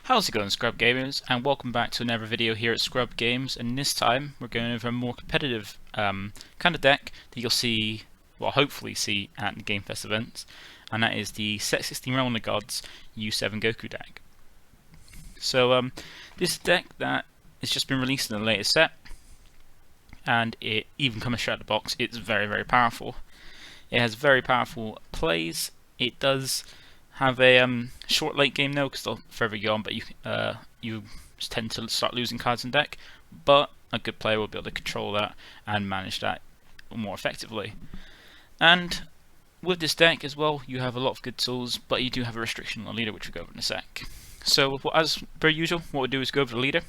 How's it going, ScrubGamers, and welcome back to another video here at ScrubGames. And this time we're going over a more competitive kind of deck that you'll see, well, hopefully see at the Game Fest events, and that is the Set 16 Realm of the Gods U7 Goku deck. So this is a deck that has just been released in the latest set, and it even comes straight out of the box. It's very, very powerful. It has very powerful plays. It does have a short late game though, because they'll forever go on, but you tend to start losing cards in deck, but a good player will be able to control that and manage that more effectively. And with this deck as well, you have a lot of good tools, but you do have a restriction on the leader, which we'll go over in a sec. So as per usual, what we'll do is go over the leader,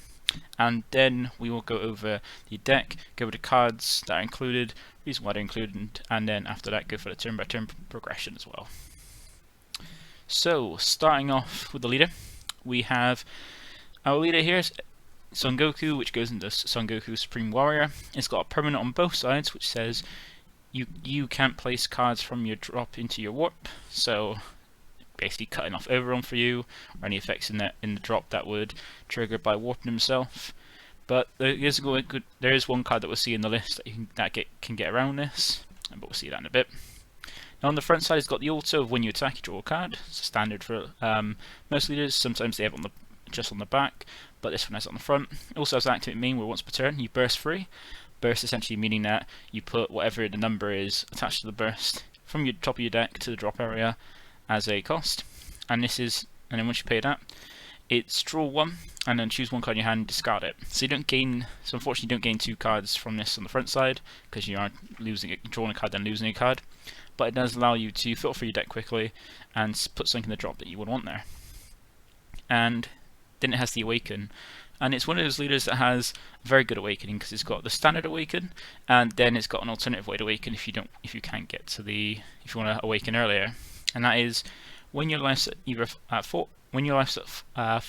and then we will go over the deck, go over the cards that are included, reason why they're included, and then after that go for the turn by turn progression as well. So, starting off with the leader, we have our leader here is Son Goku, which goes into Son Goku Supreme Warrior. It's got a permanent on both sides, which says you can't place cards from your drop into your warp. So, basically cutting off overrun for you, or any effects in the drop that would trigger by warping himself. But there is one card that we'll see in the list that can get around this, but we'll see that in a bit. Now on the front side, it's got the auto of when you attack, you draw a card. It's standard for most leaders. Sometimes they have it just on the back, but this one has it on the front. It also has an activate main where once per turn you burst free. Burst essentially meaning that you put whatever the number is attached to the burst from your top of your deck to the drop area as a cost. And then once you pay that, it's draw one and then choose one card in your hand and discard it. So unfortunately you don't gain two cards from this on the front side because you are drawing a card then losing a card. But it does allow you to filter through your deck quickly and put something in the drop that you would want there. And then it has the Awaken, and it's one of those leaders that has very good awakening because it's got the standard awaken, and then it's got an alternative way to awaken if you want to awaken earlier, and that is when your life's at 4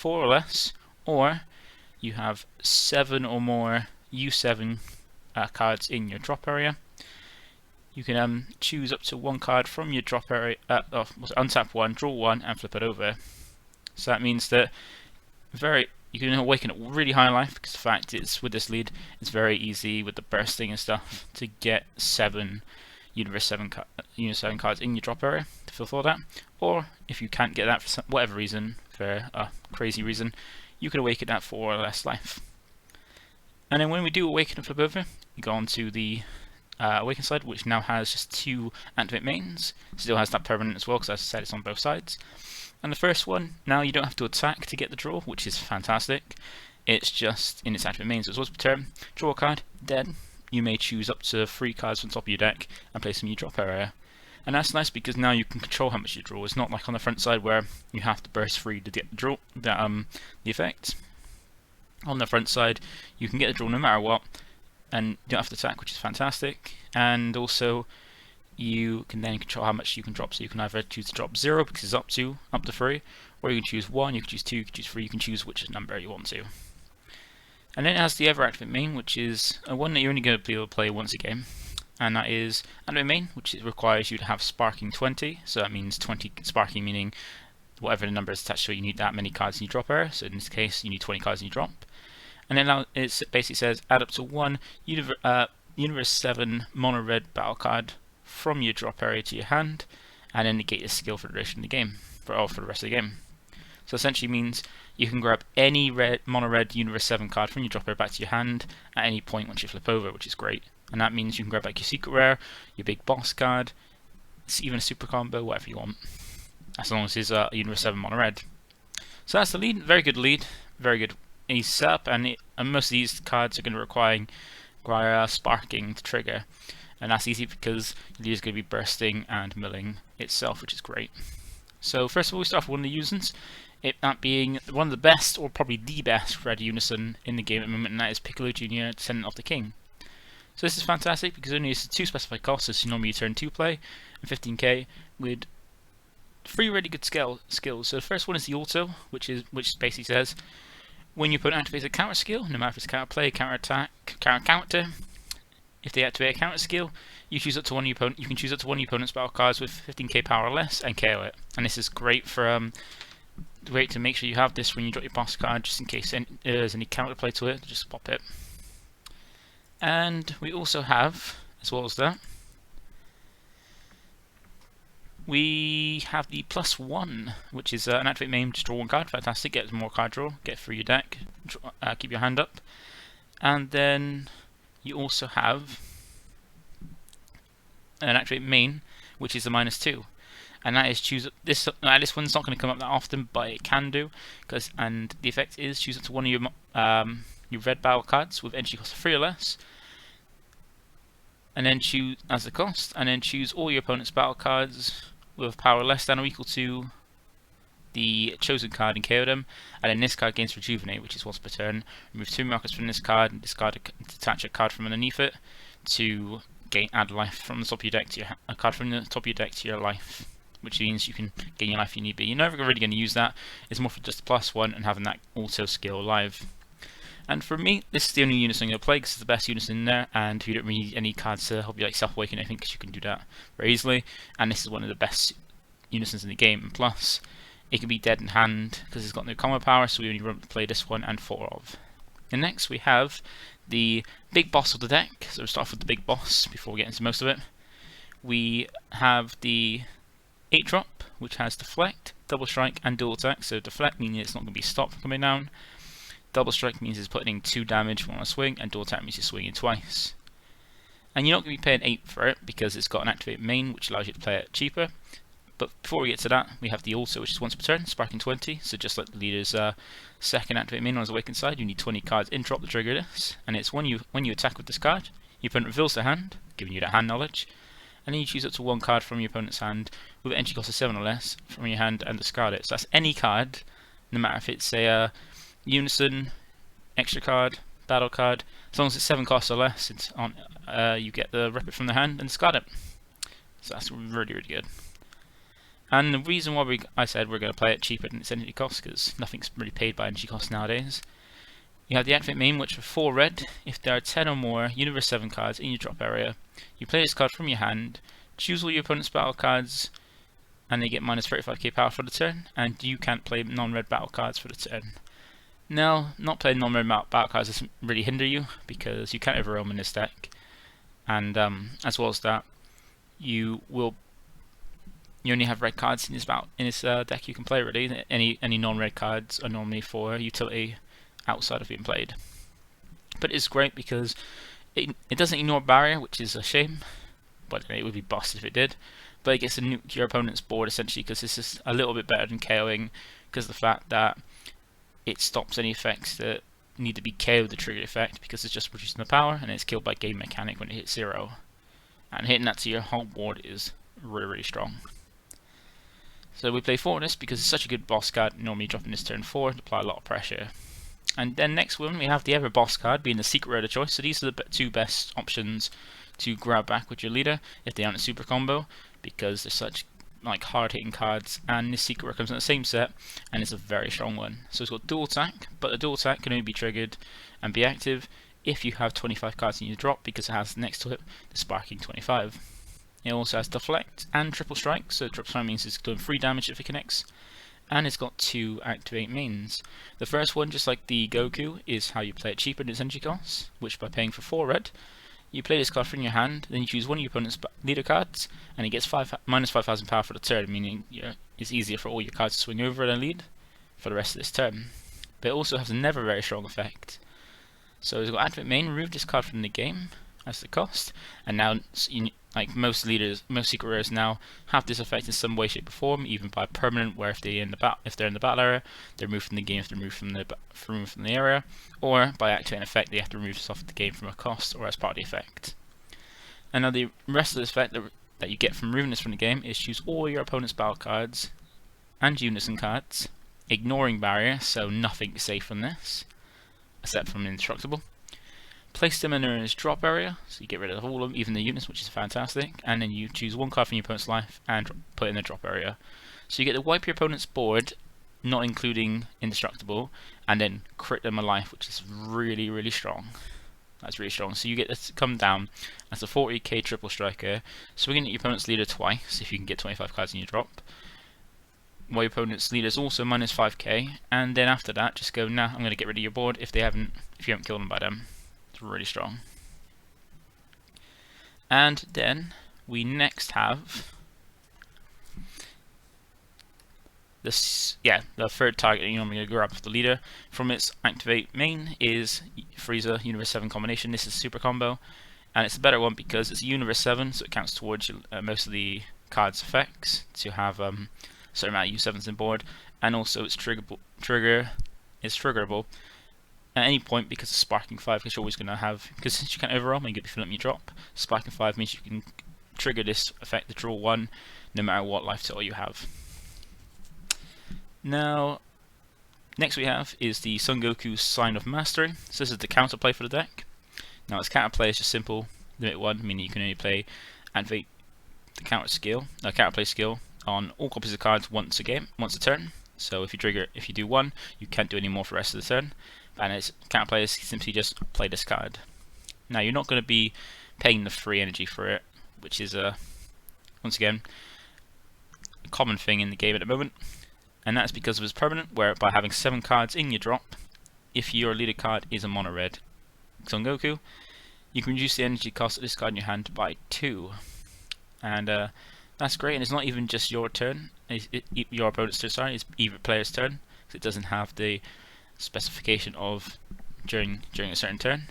or less, or you have 7 or more U7 cards in your drop area. You can choose up to one card from your drop area, untap one, draw one, and flip it over. So that means that you can awaken at really high life, because the fact is with this lead, it's very easy with the bursting and stuff to get 7 Universe 7 cards in your drop area to fulfill that. Or if you can't get that for whatever reason, for a crazy reason, you can awaken at 4 or less life. And then when we do awaken and flip over, you go on to the Awaken side, which now has just 2 activate mains. Still has that permanent as well, because as I said, it's on both sides. And the first one, now you don't have to attack to get the draw, which is fantastic. It's just in its activate mains. So it's once per turn, draw a card, then you may choose up to 3 cards from the top of your deck and place them in your drop area. And that's nice because now you can control how much you draw. It's not like on the front side where you have to burst free to get the draw, the effect. On the front side, you can get the draw no matter what, and you don't have to attack, which is fantastic. And also you can then control how much you can drop, so you can either choose to drop 0 because it's up to 3, or you can choose 1, you can choose 2, you can choose 3, you can choose which number you want to. And then it has the ever activate main, which is one that you're only going to be able to play once a game, and that is activate main, which requires you to have sparking 20, so that means 20 sparking meaning whatever the number is attached to it, you need that many cards in your drop area, so in this case you need 20 cards in your drop. And then now it basically says add up to 1 Universe 7 mono red battle card from your drop area to your hand, and then negate the skill for the duration of the game, for the rest of the game. So essentially means you can grab any mono red Universe 7 card from your drop area back to your hand at any point once you flip over, which is great. And that means you can grab like your secret rare, your big boss card, even a super combo, whatever you want, as long as it's Universe 7 mono red. So that's the lead. Very good lead, very good easy setup, and most of these cards are going to require sparking to trigger, and that's easy because the leader is going to be bursting and milling itself, which is great. So first of all, we start with one of the Unisons, it that being one of the best, or probably the best, red Unison in the game at the moment, and that is Piccolo Jr., Descendant of the King. So this is fantastic because only it's 2 specified costs, so normally you turn 2 play, and 15k with 3 really good skills. So the first one is the auto, which basically says when your opponent activates a counter skill, no matter if it's counter play, counter attack, counter, if they activate a counter skill, you choose up to one of your opponent. You can choose up to one of your opponent's battle cards with 15k power or less and KO it. And this is great for great to make sure you have this when you drop your boss card, just in case there's any counterplay to it, just pop it. And we also have, as well as that, we have the +1, which is an activate main, just draw one card. Fantastic, get more card draw, get through your deck, keep your hand up. And then you also have an activate main, which is a -2. And that is choose this. This one's not going to come up that often, but it can do, and the effect is choose up to one of your red battle cards with energy cost of 3 or less, and then choose as the cost, and then choose all your opponent's battle cards with power less than or equal to the chosen card and KO them, and then this card gains Rejuvenate, which is once per turn. Remove 2 markers from this card and discard detach a card from underneath it to add life from the top of your deck to a card from the top of your deck to your life, which means you can gain your life if you need be. You're never really going to use that. It's more for just +1 and having that auto skill live. And for me, this is the only Unison I'm going to play because it's the best Unison in there, and you don't really need any cards to help you like self-awaken, I think, because you can do that very easily. And this is one of the best Unisons in the game. And plus, it can be dead in hand because it's got no combo power, so we only want to play this one and 4 of. And next we have the big boss of the deck. So we'll start off with the big boss before we get into most of it. We have the 8-drop, which has Deflect, Double Strike, and Dual Attack. So Deflect meaning it's not going to be stopped from coming down. Double Strike means it's putting 2 damage from a swing, and Dual Attack means you're swinging twice. And you're not going to be paying 8 for it because it's got an activate main, which allows you to play it cheaper. But before we get to that, we have the Auto, which is once per turn, sparking 20. So just like the leader's second activate main on his awakened side, you need 20 cards in drop to trigger this. And it's when you attack with this card, your opponent reveals their hand, giving you that hand knowledge. And then you choose up to 1 card from your opponent's hand with an energy cost of 7 or less from your hand and discard it. So that's any card, no matter if it's a Unison, extra card, battle card. As long as it's 7 costs or less, it's on. You get the rip it from the hand and discard it. So that's really, really good. And the reason why I said we're going to play it cheaper than its energy cost, because nothing's really paid by energy cost nowadays. You have the activate main, which for 4 red, if there are 10 or more Universe 7 cards in your drop area, you play this card from your hand, choose all your opponent's battle cards, and they get minus 35k power for the turn, and you can't play non-red battle cards for the turn. Now, not playing non-red battle cards doesn't really hinder you, because you can't overwhelm in this deck, and as well as that, you only have red cards in this deck you can play really. Any non-red cards are normally for utility outside of being played. But it's great because it doesn't ignore barrier, which is a shame, but it would be busted if it did. But it gets to nuke your opponent's board essentially, because this is a little bit better than KOing, because of the fact that it stops any effects that need to be KO'd the trigger effect, because it's just reducing the power and it's killed by game mechanic when it hits 0. And hitting that to your whole board is really, really strong. So we play 4 of this because it's such a good boss card, normally dropping this turn 4 to apply a lot of pressure. And then next one we have the other boss card being the secret rare of choice. So these are the 2 best options to grab back with your leader if they aren't a super combo, because they're such like hard hitting cards, and this secret rare comes in the same set and it's a very strong one. So it's got dual attack, but the dual attack can only be triggered and be active if you have 25 cards in your drop, because it has next to it the sparking 25. It also has Deflect and Triple Strike, so Triple Strike means it's doing 3 damage if it connects, and it's got 2 activate mains. The first one, just like the Goku, is how you play it cheaper than its energy costs, which by paying for 4 red, you play this card from your hand, then you choose one of your opponent's leader cards, and it gets minus 5,000 power for the turn, meaning it's easier for all your cards to swing over and lead for the rest of this turn. But it also has a never very strong effect. So it's got activate main, remove this card from the game as the cost, and now like most secret rares now have this effect in some way, shape, or form, even by permanent, where if they're in the battle area, they're removed from the game if they're removed from the area, or by activating effect they have to remove this off the game from a cost or as part of the effect. And now the rest of this effect that you get from removing this from the game is choose all your opponent's battle cards and Unison cards, ignoring barrier, so nothing is safe from this, except from indestructible. Place them in his drop area, so you get rid of all of them, even the units, which is fantastic, and then you choose 1 card from your opponent's life and put it in the drop area. So you get to wipe your opponent's board, not including indestructible, and then crit them a life, which is really, really strong. That's really strong. So you get to come down as a 40k triple striker, swinging at your opponent's leader twice, if you can get 25 cards in your drop, while your opponent's leader is also minus 5k, and then after that just go, nah, I'm going to get rid of your board if you haven't killed them by them. It's really strong. And then we next have this, the third target you're normally going to grab for the leader. From its activate main is Frieza Universe 7 combination. This is super combo, and it's a better one because it's Universe 7, so it counts towards your, most of the cards' effects. So you have a certain amount of U7s in board, and also it's triggerable at any point because of Sparking 5, because you're always going to have, because since you can't overwhelm and you get the filling up your drop, Sparking 5 means you can trigger this effect, the draw 1, no matter what life total you have. Now, next we have is the Son Goku Sign of Mastery. So this is the counterplay for the deck. Now its counterplay is just simple, limit 1, meaning you can only play activate the counterplay skill on all copies of cards once a turn. So if you do 1, you can't do any more for the rest of the turn. And its counterplay is simply just play this card. Now you're not going to be paying the free energy for it, which is once again a common thing in the game at the moment, and that's because of its permanent, where by having 7 cards in your drop, if your leader card is a mono red Son Goku, you can reduce the energy cost of this card in your hand by 2, and that's great. And it's not even just your turn, your opponent's turn, sorry, it's either player's turn, because it doesn't have the specification of during a certain turn.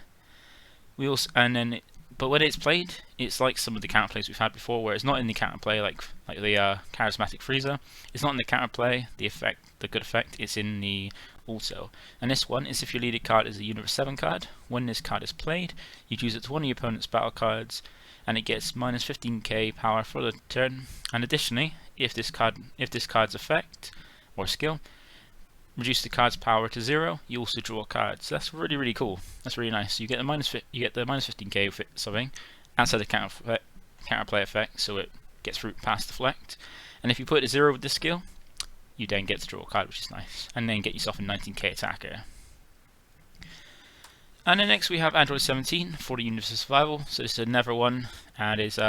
But when it's played, it's like some of the counterplays we've had before, where it's not in the counterplay, like the charismatic Frieza. It's not in the counterplay, the good effect. It's in the auto. And this one is if your leader card is a Universe 7 card. When this card is played, you choose it to one of your opponent's battle cards, and it gets minus 15k power for the turn. And additionally, if this card's effect or skill reduce the card's power to 0, you also draw a card. So that's really, really cool. That's really nice. So you get the minus 15k with something outside the counterplay effect, so it gets through past deflect. And if you put it to 0 with this skill, you then get to draw a card, which is nice, and then get yourself a 19k attacker. And then next we have Android 17 for the Universe of Survival. So this is another one, and is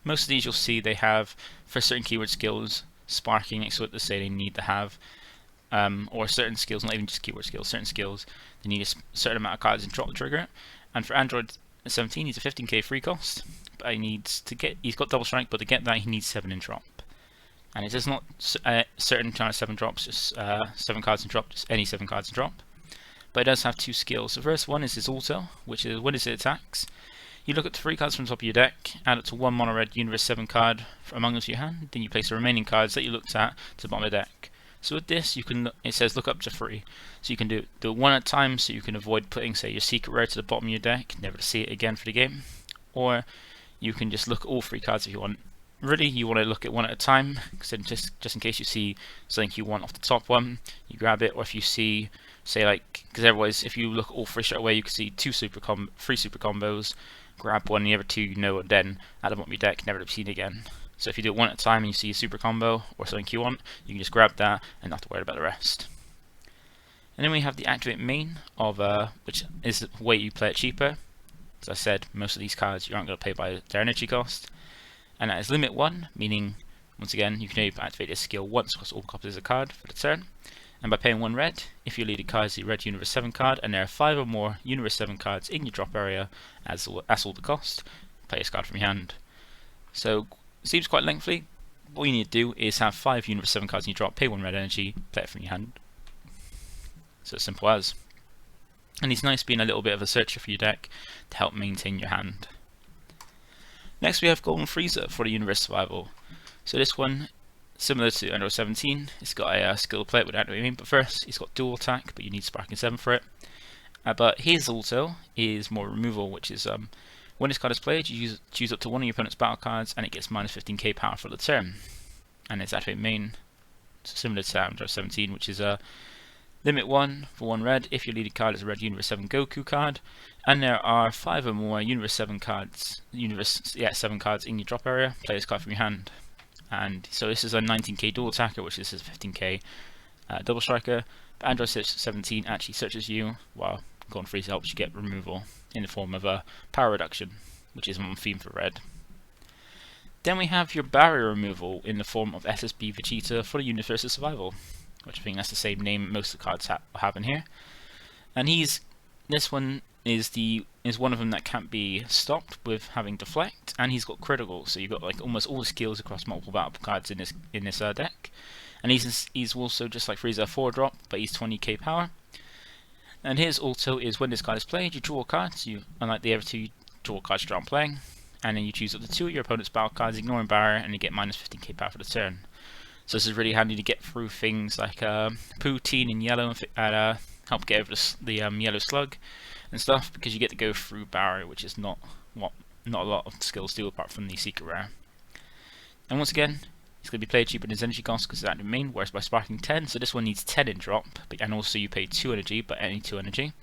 most of these you'll see they have, for certain keyword skills, sparking next to it to say they need to have. Or certain skills, not even just keyword skills, certain skills, they need a certain amount of cards in drop to trigger it. And for Android 17, he's a 15k free cost, but he's got double strike, but to get that he needs 7 in drop. And it does not certain kind of 7 drops, just 7 cards in drop, just any 7 cards in drop. But it does have 2 skills. The first one is his auto, which is when it attacks, you look at the 3 cards from the top of your deck, add it to 1 mono red Universe 7 card among them to your hand, then you place the remaining cards that you looked at to the bottom of the deck. So with this, you can it says look up to 3, so you can do it one at a time, so you can avoid putting, say, your secret rare to the bottom of your deck, never to see it again for the game. Or you can just look at all 3 cards if you want. Really, you want to look at one at a time, because just in case you see something you want off the top one, you grab it. Or if you see, say, like, because otherwise, if you look at all 3 straight away, you can see 3 super combos. Grab one, the other 2 you know, and then add them up your deck, never to be seen again. So if you do it one at a time and you see a super combo or something you want, you can just grab that and not have to worry about the rest. And then we have the activate main of which is the way you play it cheaper. As I said, most of these cards you aren't going to pay by their energy cost. And that is limit 1, meaning once again you can only activate this skill once across all copies of the card for the turn. And by paying 1 red, if your leader card is a red Universe 7 card and there are 5 or more Universe 7 cards in your drop area, that's all the cost, play this card from your hand. So it seems quite lengthy. All you need to do is have 5 Universe 7 cards in your drop, pay 1 red energy, play it from your hand. So it's simple as. And he's nice being a little bit of a searcher for your deck to help maintain your hand. Next we have Golden Frieza for the Universe Survival. So this one, similar to Android 17, it's got a skill to play it with activate main, but first he's got dual attack, but you need Sparking 7 for it. But his auto is more removal, which is when this card is played, you choose up to one of your opponent's battle cards and it gets minus 15k power for the turn. And it's activate main, so similar to Android 17, which is limit 1 for 1 red if your leader card is a red Universe 7 Goku card, and there are 5 or more Universe 7 cards, 7 cards in your drop area, play this card from your hand. And so this is a 19k dual attacker, which is a 15k double striker. But Android 17 actually searches you, while Golden Frieza helps you get removal in the form of a power reduction, which is on theme for red. Then we have your barrier removal in the form of SSB Vegeta for the Universe Survival, which I think that's the same name most of the cards have in here. And this one is one of them that can't be stopped with having deflect, and he's got critical, so you've got like almost all the skills across multiple battle cards in this deck. And he's also just like Frieza 4-drop, but he's 20k power. And his auto is when this card is played, you draw a card. So unlike the other two, you draw cards you aren't playing, and then you choose up to 2 of your opponent's battle cards, ignoring barrier, and you get minus 15k power for the turn. So this is really handy to get through things like Poutine in yellow and help get over the yellow slug and stuff, because you get to go through barrier, which is not a lot of skills do apart from the secret rare. And once again, it's going to be played cheaper than his energy cost because it's active main, whereas by sparking 10, so this one needs 10 in drop, and also you pay 2 energy, but any 2 energy.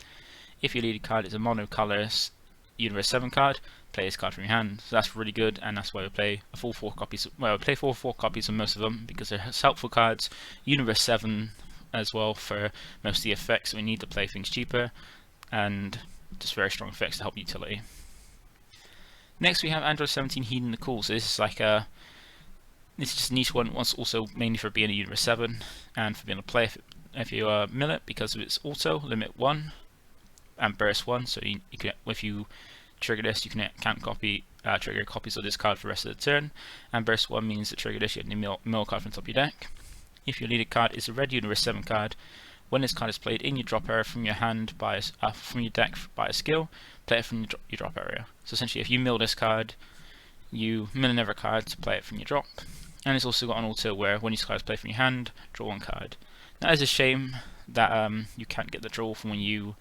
If your leading card is a monocolor Universe 7 card, play this card from your hand. So that's really good, and that's why we play a full 4 copies. Well, we play 4 copies of most of them because they're helpful cards. Universe 7 as well for most of the effects that we need to play things cheaper, and just very strong effects to help utility. Next we have Android 17 Heeding the Call. So this is like this is just a niche one. It's also mainly for being a Universe 7 and for being able to play if you mill it because of its auto limit 1 and burst 1. So you can, if you trigger this, you can't copy trigger copies of this card for the rest of the turn. And burst 1 means that trigger this, you have to mill a card from the top of your deck. If your leading card is a red Universe 7 card, when this card is played in your drop area from your hand from your deck by a skill, play it from your drop area. So essentially, if you mill this card, you mill another card to play it from your drop. And it's also got an auto where when these cards play from your hand, draw 1 card. Now, it's a shame that you can't get the draw from when you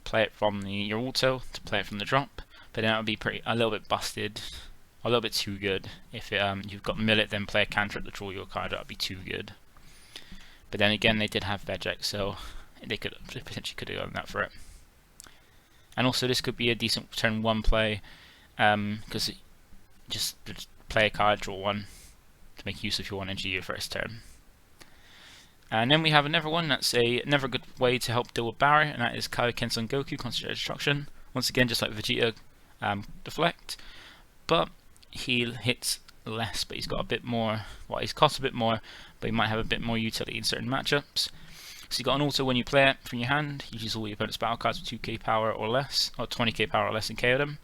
play it from your auto to play it from the drop, but then it would be a little bit busted, a little bit too good. If you've got mill it, then play a cantrip to draw your card, that would be too good. But then again, they did have Vegeta, so they potentially could have done that for it. And also, this could be a decent turn 1 play, because just play a card, draw 1 to make use of your 1 energy your first turn. And then we have another one that's another good way to help deal with barrier, and that is Kaio-Ken Son Goku, Concentrated Destruction. Once again, just like Vegeta, deflect, but he hits less, but he's got a bit more, well, he's cost a bit more, but he might have a bit more utility in certain matchups. So you got an auto when you play it from your hand, you use all your opponent's battle cards with 2k power or less, or 20k power or less, and KO them.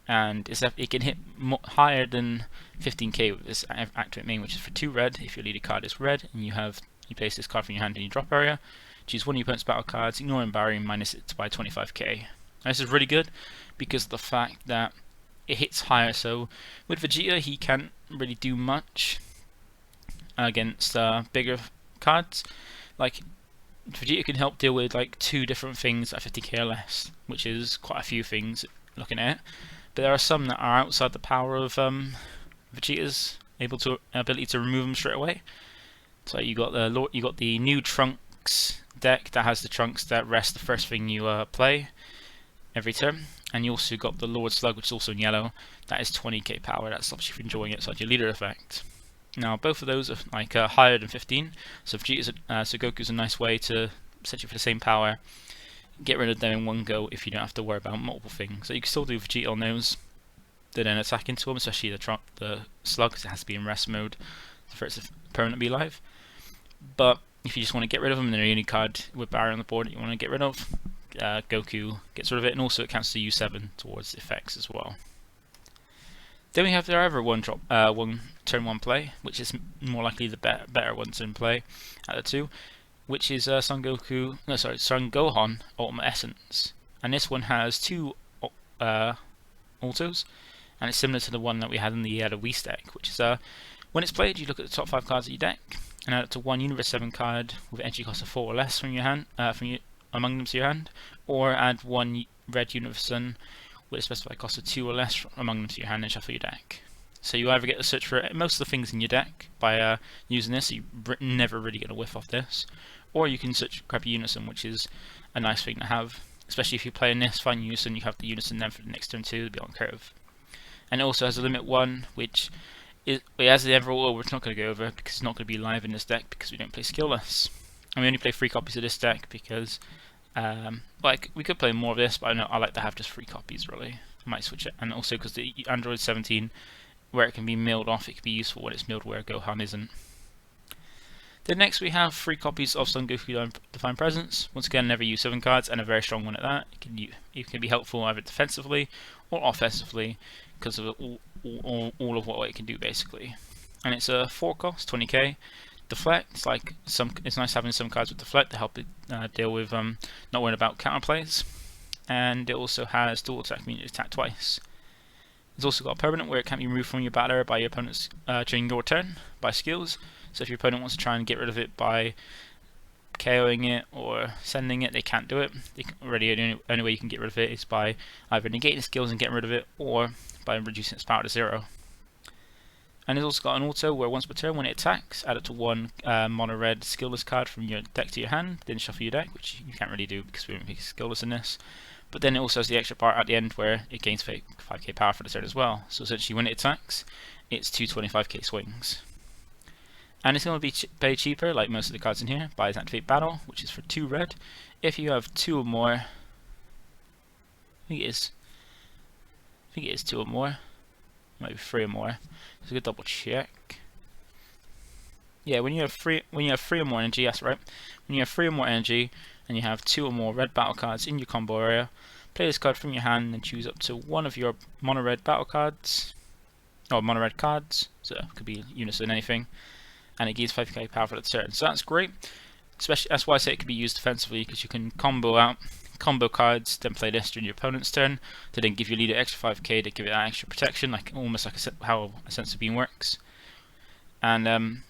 And it can hit higher than 15k with this activate main, which is for 2 red. If your leader card is red and you place this card from your hand in your drop area, choose one of your opponent's battle cards, ignoring barrier, and minus it by 25k. Now, this is really good because of the fact that it hits higher. So with Vegeta, he can't really do much against bigger cards. Like Vegeta can help deal with like 2 different things at 50k or less, which is quite a few things looking at it. But there are some that are outside the power of Vegeta's ability to remove them straight away. So you got the new Trunks deck that has the Trunks that rest the first thing you play every turn, and you also got the Lord Slug, which is also in yellow. That is 20k power. That stops you from enjoying it outside your leader effect. Now both of those are like higher than 15. So so Goku's a nice way to essentially for the same power get rid of them in one go if you don't have to worry about multiple things. So you can still do Vegeta on those, then attack into them, especially the Slug, because it has to be in rest mode for it to permanently be live. But if you just want to get rid of them and they're the only card with barrier on the board that you want to get rid of, Goku gets rid of it, and also it counts the U7 towards effects as well. Then we have the other one turn 1 play, which is more likely the better one turn play out of the 2, which is Son Gohan Ultimate Essence. And this one has 2 autos, and it's similar to the one that we had in the Wii deck, which is when it's played, you look at the top 5 cards of your deck and add it to 1 Universe 7 card with energy cost of 4 or less from your hand, among them to your hand, or add 1 red Universe 7 with a specified cost of 2 or less among them to your hand and shuffle your deck. So you either get to search for most of the things in your deck by using this, so you're never really going to whiff off this, or you can grab your Unison, which is a nice thing to have, especially if you're playing this, find Unison, you have the Unison then for the next turn 2 to be on curve. And it also has a limit 1, which it has the overall, which we're not going to go over because it's not going to be live in this deck because we don't play skillless. And we only play 3 copies of this deck because like we could play more of this, but I like to have just 3 copies really. I might switch it, and also because the Android 17 where it can be milled off, it can be useful when it's milled where Gohan isn't. Then next we have 3 copies of Son Goku Divine Presence. Once again, never U7 cards, and a very strong one at that. It can be helpful either defensively or offensively because of all of what it can do basically. And it's a 4 cost, 20k. Deflect, it's nice having some cards with deflect to help it deal with not worrying about counterplays. And it also has dual attack, meaning attack twice. It's also got a permanent where it can't be removed from your battle area by your opponents during your turn by skills. So if your opponent wants to try and get rid of it by KOing it or sending it, they can't do it. The only way you can get rid of it is by either negating skills and getting rid of it, or by reducing its power to 0. And it's also got an auto where once per turn when it attacks, add up to 1 mono red skillless card from your deck to your hand, then shuffle your deck, which you can't really do because we won't be skillless in this. But then it also has the extra part at the end where it gains 5k power for the turn as well. So essentially when it attacks, it's 2 25k swings. And it's going to be paid cheaper, like most of the cards in here, by Activate Battle, which is for 2 red. If you have 2 or more, I think it is 2 or more, maybe 3 or more. Just gonna double check. Yeah, when you have 3 or more energy, that's right. When you have 3 or more energy and you have 2 or more red battle cards in your combo area, play this card from your hand and choose up to 1 of your mono red battle cards, or mono red cards. So it could be Unison, anything. And it gives 5k power for the turn. So that's great. Especially that's why I say it can be used defensively, because you can combo cards, then play this during your opponent's turn to then give your leader extra 5k to give it that extra protection, almost like how a sense of being works. And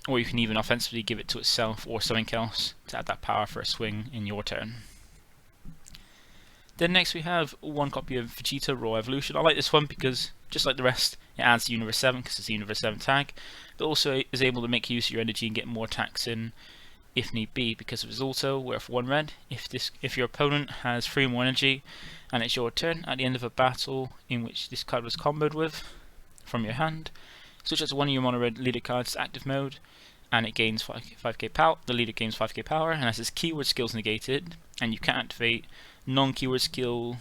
or you can even offensively give it to itself or something else to add that power for a swing in your turn. Then next we have 1 copy of Vegeta Raw Evolution. I like this one because, just like the rest, it adds the Universe 7 because it's the Universe 7 tag, but also is able to make use of your energy and get more attacks in if need be because of his auto, where for 1 red, if your opponent has 3 more energy and it's your turn at the end of a battle in which this card was comboed with from your hand, switch it to 1 of your mono red leader cards to active mode, and it gains 5k power. The leader gains 5k power and has his keyword skills negated, and you can activate non-keyword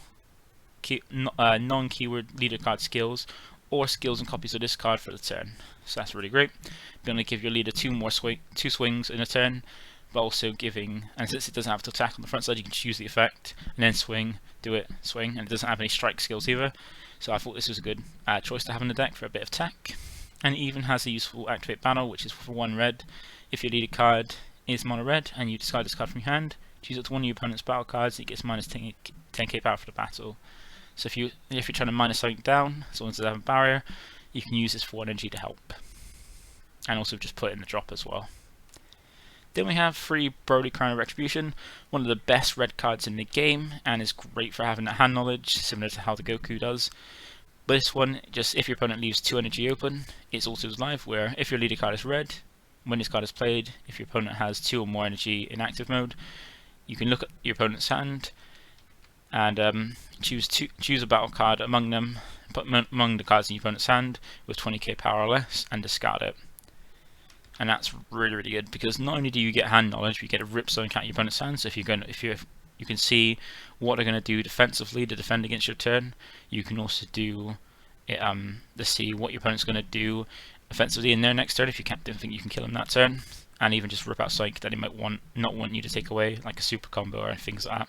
leader card skills or skills and copies of this card for the turn. So that's really great. Be able to give your leader 2 swings in a turn, but also giving, and since it doesn't have to attack on the front side, you can choose the effect and then swing, and it doesn't have any strike skills either. So I thought this was a good choice to have in the deck for a bit of tech. And it even has a useful Activate Battle, which is for 1 red. If your leader card is mono red and you discard this card from your hand, choose it to 1 of your opponent's battle cards, it gets minus 10k power for the battle. So if you're trying to minus something down, as long as it doesn't have a barrier, you can use this for 1 energy to help. And also just put it in the drop as well. Then we have 3 Broly Crown of Retribution, one of the best red cards in the game, and is great for having that hand knowledge, similar to how the Goku does. But this one, just if your opponent leaves 2 energy open, it's also live, where if your leader card is red, when this card is played, if your opponent has 2 or more energy in active mode, you can look at your opponent's hand and choose a battle card among them, put among the cards in your opponent's hand with 20k power or less, and discard it. And that's really, really good because not only do you get hand knowledge, but you get a rip something out your opponent's hand. So if you can see what they're going to do defensively to defend against your turn. You can also do it, to see what your opponent's going to do offensively in their next turn if you don't think you can kill them that turn, and even just rip out something that they might not want you to take away, like a super combo or things like that.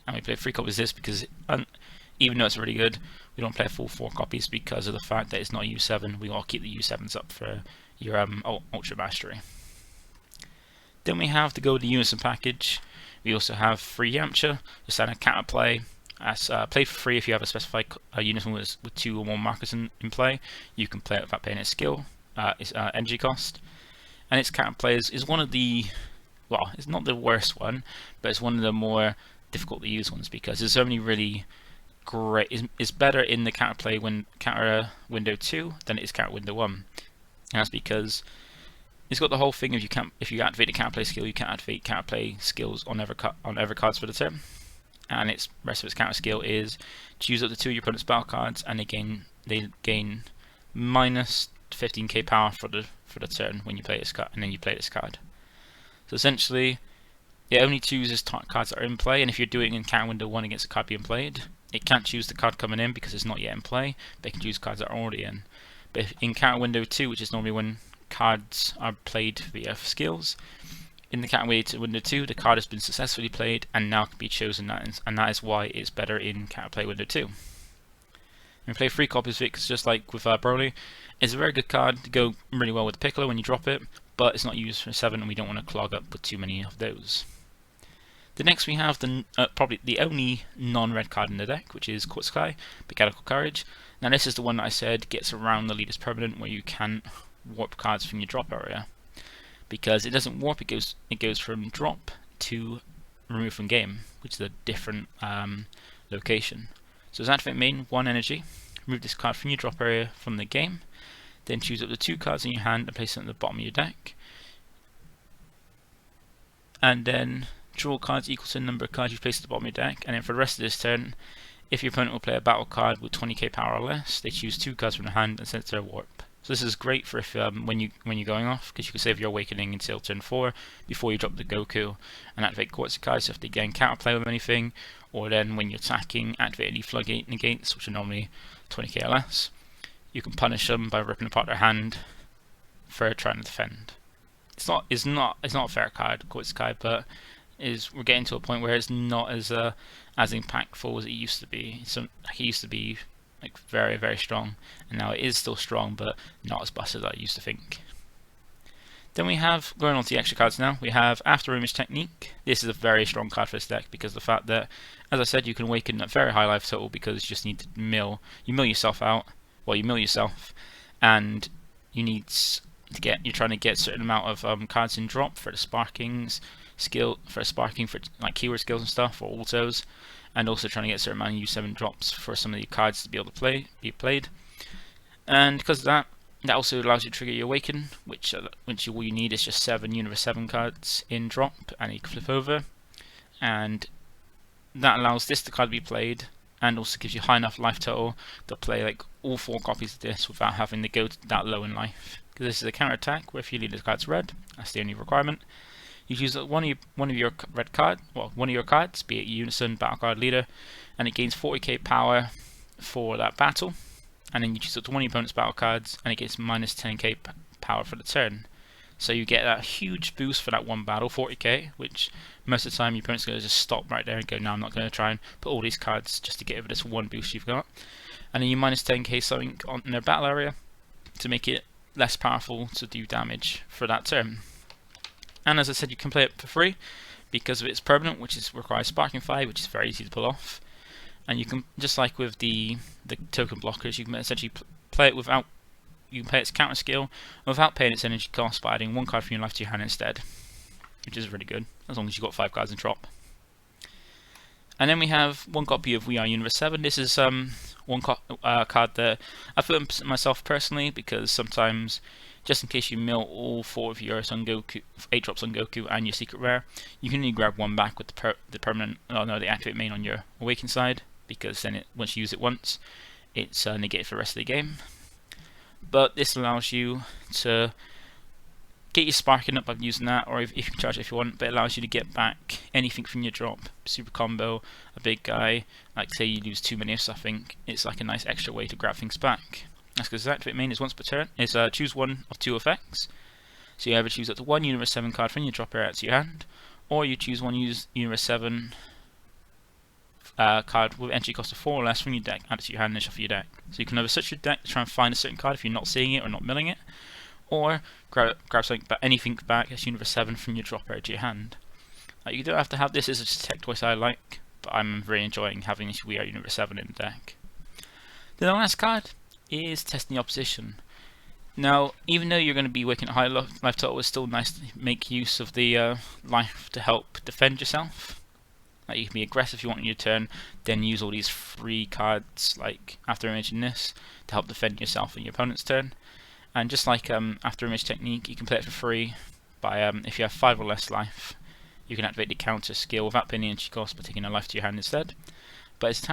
And we play 3 copies of this because even though it's really good, we don't play a full 4 copies because of the fact that it's not U7. We all keep the U7s up for your Ultra Mastery. Then we have to go with the Unison package. We also have 3 Yamcha, just add a counterplay. As play for free if you have a specified Unison with 2 or more markers in play. You can play it without paying its skill, its energy cost. And its counterplay is one of the, well, it's not the worst one, but it's one of the more difficult to use ones because it's only really great. It's better in the counterplay counter window 2 than it is counter window 1. And that's because it's got the whole thing of if you activate the counterplay skill, you can't activate counterplay skills on every cards for the turn. And its rest of its counter skill is choose up to 2 of your opponent's battle cards, and they gain minus 15k power for the turn when you play this card, and then you play this card. So essentially, it only chooses cards that are in play, and if you're doing it in counter window 1 against a card being played, it can't choose the card coming in because it's not yet in play, but it can choose cards that are already in. But in counter window 2, which is normally when cards are played via skills, in the counter window 2, the card has been successfully played and now can be chosen, and that is why it's better in counter play window 2. We play 3 copies of it because, just like with Broly, it's a very good card to go really well with Piccolo when you drop it, but it's not used for 7 and we don't want to clog up with too many of those. The next we have probably the only non-red card in the deck, which is Quartz Sky, Mechanical Courage. Now this is the one that I said gets around the leader's permanent, where you can warp cards from your drop area. Because it doesn't warp, it goes from drop to remove from game, which is a different location. So as activate main, 1 energy, remove this card from your drop area from the game, then choose up the 2 cards in your hand and place them at the bottom of your deck. And then draw cards equal to the number of cards you've placed at the bottom of your deck, and then for the rest of this turn, if your opponent will play a battle card with 20k power or less, they choose 2 cards from the hand and send it to their warp. So this is great for if when you're going off, because you can save your awakening until turn 4 before you drop the Goku and activate Quartz Sky. So if they again counterplay with anything, or then when you're attacking, activate any floodgate negates, which are normally 20k or less, you can punish them by ripping apart their hand for trying to defend. It's not a fair card, Quartz Sky, but we're getting to a point where it's not as impactful as it used to be. It used to be like very, very strong, and now it is still strong, but not as busted as I used to think. Then we have, going on to the extra cards now, we have After Image Technique. This is a very strong card for this deck because of the fact that, as I said, you can awaken at very high life total because you just need to mill yourself out. Well, you mill yourself, and you're trying to get a certain amount of cards in drop for the sparkings skill, for like keyword skills and stuff, or autos, and also trying to get a certain amount of U7 drops for some of the cards to be able to be played. And because of that also allows you to trigger your awaken, which all you need is just 7 Universe 7 cards in drop, and you can flip over, and that allows this card to be played, and also gives you high enough life total to play like all 4 copies of this without having to go that low in life. Because this is a counter attack where if you lead the card's red, that's the only requirement. You choose one of your cards, be it Unison, Battle Card Leader, and it gains 40k power for that battle. And then you choose up to one of your opponent's battle cards, and it gets minus 10k power for the turn. So you get that huge boost for that one battle, 40k, which most of the time your opponent's going to just stop right there and go, no, I'm not going to try and put all these cards just to get over this one boost you've got. And then you minus 10k something in their battle area to make it less powerful to do damage for that turn. And as I said, you can play it for free because of its permanent, which requires Sparking 5, which is very easy to pull off. And you can, just like with the token blockers, you can essentially play it without, you can play its counter skill without paying its energy cost by adding 1 card from your life to your hand instead, which is really good, as long as you've got 5 cards in drop. And then we have 1 copy of We Are Universe 7. This is one card that I put myself personally because sometimes, just in case you mill all 4 of your Son Goku, 8 drops on Goku and your secret rare, you can only grab 1 back with the permanent, the activate main on your awaken side, because then once you use it once, it's negated for the rest of the game. But this allows you to get your sparking up by using that, or if you can charge it if you want, but it allows you to get back anything from your drop. Super combo, a big guy, like say you lose too many or something, it's like a nice extra way to grab things back. That's because activate main is once per turn, is choose 1 of 2 effects. So you either choose up to 1 Universe 7 card from your drop area to your hand, or you choose 1 Universe 7 card with entry cost of 4 or less from your deck, add it to your hand and shuffle your deck. So you can either search your deck to try and find a certain card if you're not seeing it or not milling it, or grab anything back as Universe 7 from your drop area to your hand. You don't have to have this as a tech choice I like, but I'm really enjoying having this We Are Universe 7 in the deck. Then the last card is Testing the Opposition. Now, even though you're going to be working at high life total, it's still nice to make use of the life to help defend yourself. Like, you can be aggressive if you want on your turn, then use all these free cards like After Image and this to help defend yourself on your opponent's turn. And just like After Image Technique, you can play it for free by if you have 5 or less life, you can activate the counter skill without paying the energy cost by taking a life to your hand instead. But its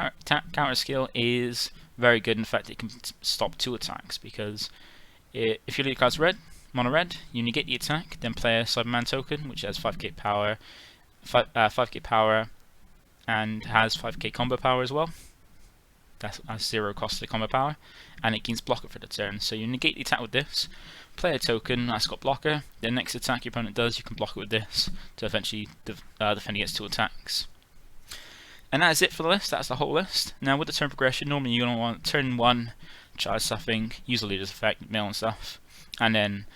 counter skill is very good in the fact that it can stop 2 attacks, because if your lead card's red, mono red, you negate the attack, then play a Cyberman token, which has 5k power, 5k power, and has 5k combo power as well. that has 0 cost to combo power, and it gains blocker for the turn. So you negate the attack with this, play a token that's got blocker, the next attack your opponent does, you can block it with this to eventually defend against 2 attacks. And that is it for the list. That's the whole list. Now with the turn progression, normally you're going to want turn 1, charge stuffing, use the leader's effect, mill and stuff, and then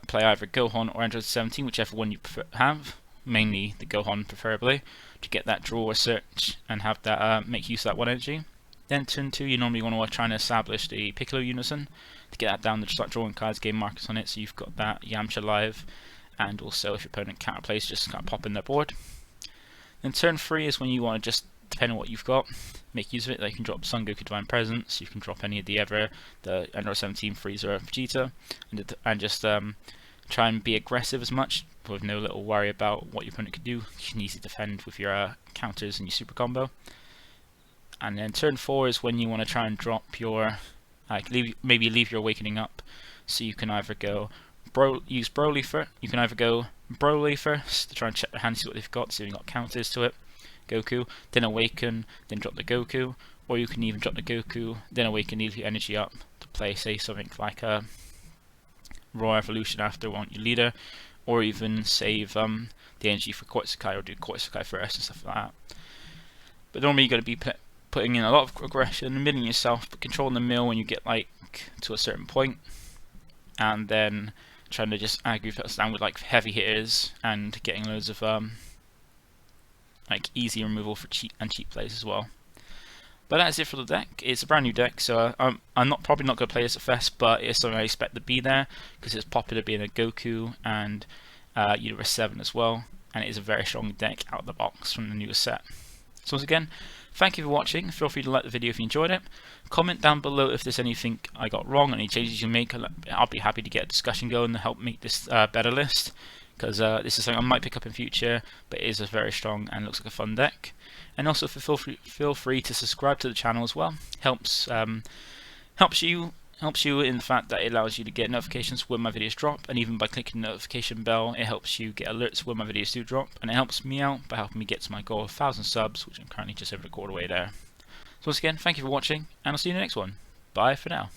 play either Gohan or Android 17, whichever one you have, mainly the Gohan preferably, to get that draw or search and have that make use of that 1 energy. Then turn 2, you normally want to try and establish the Piccolo Unison to get that down to start drawing cards, gain markers on it, so you've got that Yamcha live, and also if your opponent counterplays, just kind of pop in their board. Then turn 3 is when you want to just, depending on what you've got, make use of it. Like you can drop Son Goku Divine Presence, you can drop any of the Android 17 Frieza or Vegeta, and just try and be aggressive as much, with no little worry about what your opponent can do. You can easily defend with your counters and your super combo. And then turn 4 is when you want to try and drop your, maybe leave your Awakening up, so you can either go use Broly first. You can either go Broly first to try and check their hand, see what they've got, see if you've got counters to it. Goku, then Awaken, then drop the Goku, or you can even drop the Goku, then Awaken, leave your energy up to play, say, something like a Raw Evolution after want your leader, or even save the energy for Koitsukai, or do Koitsukai first and stuff like that. But normally you're going to be putting in a lot of aggression, milling yourself, but controlling the mill when you get like to a certain point, and then trying to just aggro us down with like heavy hitters and getting loads of like easy removal for cheap plays as well. But that's it for the deck. It's a brand new deck, so I'm probably not going to play this at Fest, but it's something I expect to be there because it's popular being a Goku and Universe 7 as well, and it is a very strong deck out of the box from the newest set. So once again, thank you for watching. Feel free to like the video if you enjoyed it. Comment down below if there's anything I got wrong, any changes you make. I'll be happy to get a discussion going to help make this better list, because this is something I might pick up in future, but it is a very strong and looks like a fun deck. And also feel free to subscribe to the channel as well. Helps you in the fact that it allows you to get notifications when my videos drop, and even by clicking the notification bell it helps you get alerts when my videos do drop, and it helps me out by helping me get to my goal of 1,000 subs, which I'm currently just over a quarter way there. So once again, thank you for watching, and I'll see you in the next one. Bye for now.